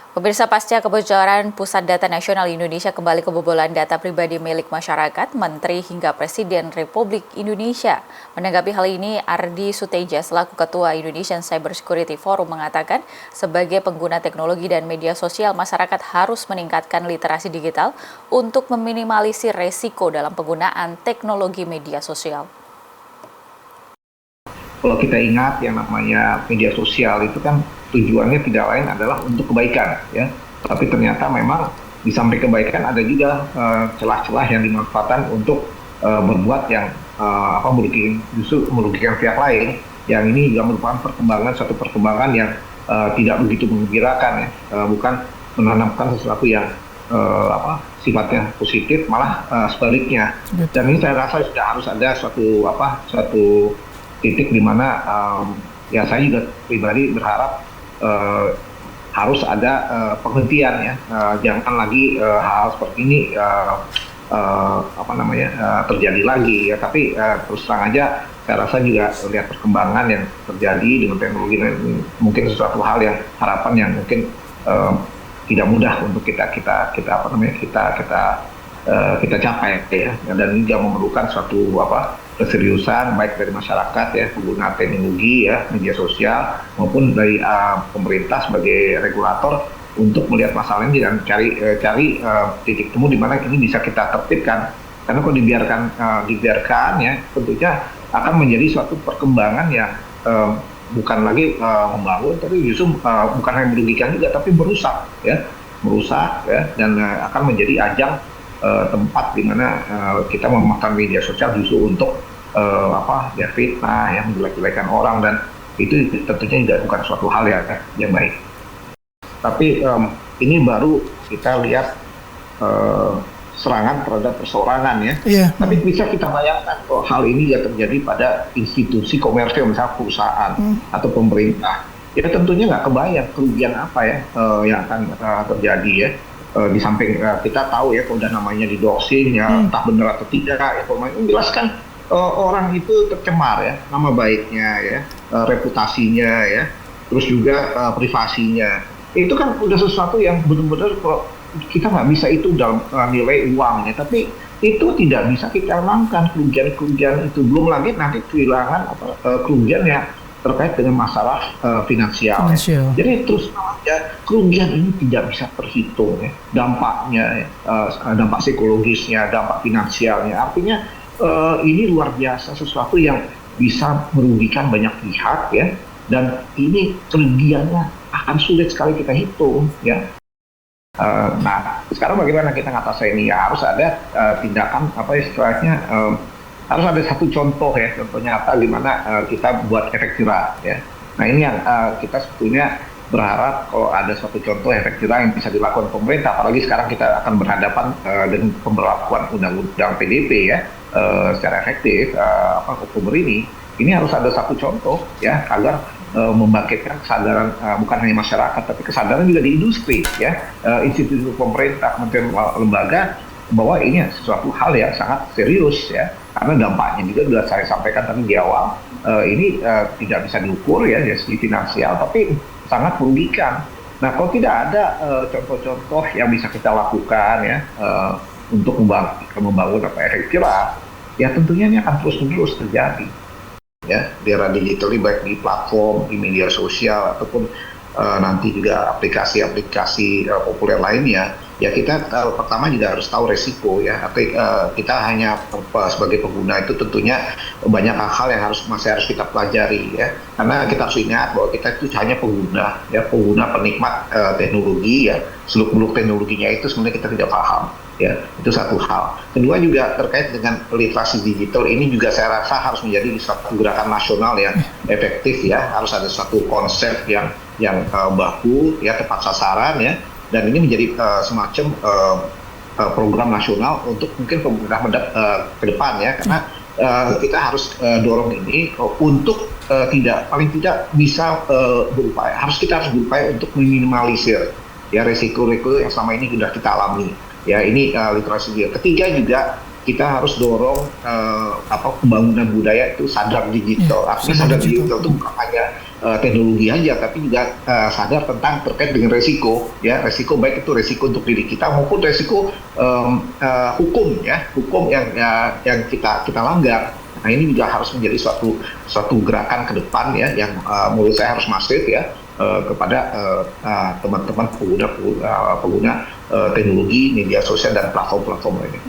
Pemirsa, pasca kebocoran Pusat Data Nasional Indonesia kembali kebobolan data pribadi milik masyarakat, Menteri hingga Presiden Republik Indonesia. Menanggapi hal ini, Ardi Suteja selaku Ketua Indonesian Cyber Security Forum mengatakan, sebagai pengguna teknologi dan media sosial, masyarakat harus meningkatkan literasi digital untuk meminimalisir resiko dalam penggunaan teknologi media sosial. Kalau kita ingat yang namanya media sosial itu kan tujuannya tidak lain adalah untuk kebaikan, ya. Tapi ternyata memang di samping kebaikan ada juga celah-celah yang dimanfaatkan untuk berbuat yang merugikan pihak lain. Yang ini juga merupakan suatu perkembangan yang tidak begitu menggembirakan, ya. Bukan menanamkan sesuatu yang sifatnya positif, malah sebaliknya. Dan ini saya rasa sudah harus ada suatu titik di mana ya saya juga pribadi berharap harus ada penghentian, ya. Jangan lagi hal seperti ini terjadi lagi, ya. Tapi terus terang aja saya rasa juga lihat perkembangan yang terjadi dengan teknologi mungkin sesuatu hal yang harapan yang mungkin tidak mudah untuk kita capai, ya. Dan juga memerlukan suatu keseriusan baik dari masyarakat, ya, pengguna teknologi, ya, media sosial, maupun dari pemerintah sebagai regulator untuk melihat masalah ini dan cari titik temu di mana ini bisa kita tertibkan. Karena kalau dibiarkan, ya, tentunya akan menjadi suatu perkembangan yang bukan lagi membangun, tapi justru bukan hanya merugikan juga, tapi merusak, ya, dan akan menjadi ajang tempat di mana kita memanfaatkan media sosial justru untuk fitnah, yang menjelek-jelekan orang, dan itu tentunya juga bukan suatu hal yang baik. Tapi ini baru kita lihat serangan terhadap perseorangan, ya. Yeah. Tapi bisa kita bayangkan kalau hal ini ya terjadi pada institusi komersial, misalnya perusahaan atau pemerintah, ya tentunya nggak kebayang kerugian apa, ya, yang akan terjadi, ya. Di samping kita tahu, ya, kalau udah namanya didoxing, ya, entah benar atau tidak, ya, menjelaskan orang itu tercemar, ya, nama baiknya, ya, reputasinya, ya, terus juga privasinya. Itu kan udah sesuatu yang benar-benar kalau kita nggak bisa itu dalam nilai uang, ya, tapi itu tidak bisa kita langkan kerugian itu, belum lagi nanti kehilangan kerugian yang terkait dengan masalah finansial. Ya. Jadi terus saja kerugian ini tidak bisa terhitung, ya, dampaknya, ya, dampak psikologisnya, dampak finansialnya. Artinya ini luar biasa, sesuatu yang bisa merugikan banyak pihak, ya, dan ini kerugiannya akan sulit sekali kita hitung, ya. Nah, sekarang bagaimana kita ngatasi ini? Ya, harus ada tindakan harus ada satu contoh, ya, contoh nyata di mana kita buat efek jerah, ya. Nah, ini yang kita sebetulnya berharap kalau ada suatu contoh efek jerah yang bisa dilakukan pemerintah, apalagi sekarang kita akan berhadapan dengan pemberlakuan undang-undang PDP, ya, secara efektif Oktober ini harus ada satu contoh, ya, agar membangkitkan kesadaran bukan hanya masyarakat tapi kesadaran juga di industri, ya, institusi pemerintah, kementerian lembaga, bahwa ini sesuatu hal yang sangat serius, ya, karena dampaknya juga sudah saya sampaikan tadi di awal, ini tidak bisa diukur, ya, dari segi finansial, tapi sangat merugikan. Nah, kalau tidak ada contoh-contoh yang bisa kita lakukan, ya, untuk membangun efek jerah, ya, tentunya ini akan terus-menerus terjadi, ya, di era digital, baik di platform, di media sosial, ataupun nanti juga aplikasi-aplikasi populer lainnya. Ya, kita pertama juga harus tahu resiko, ya. Kita hanya sebagai pengguna itu tentunya banyak hal yang masih harus kita pelajari, ya. Karena kita harus ingat bahwa kita itu hanya pengguna, ya, pengguna penikmat teknologi, ya. Seluk-beluk teknologinya itu sebenarnya kita tidak paham, ya. Itu satu hal. Kedua juga terkait dengan literasi digital, ini juga saya rasa harus menjadi suatu gerakan nasional yang efektif, ya. Harus ada suatu konsep yang baku, ya, tepat sasaran, ya. Dan ini menjadi semacam program nasional untuk mungkin pemerintah ke depan, ya, karena kita harus dorong ini untuk paling tidak bisa kita harus berupaya untuk meminimalisir, ya, resiko-resiko yang selama ini sudah kita alami, ya. Ini literasi dia. Ketiga juga kita harus dorong pembangunan budaya itu sadar digital. Artinya sadar digital itu bukan hanya teknologi aja, tapi juga sadar tentang terkait dengan resiko, ya, resiko baik itu resiko untuk diri kita maupun resiko hukum, ya, hukum yang kita langgar. Nah, ini juga harus menjadi suatu gerakan ke depan, ya, yang menurut saya harus masif, ya, kepada teman-teman pengguna teknologi media sosial dan platform-platform lainnya.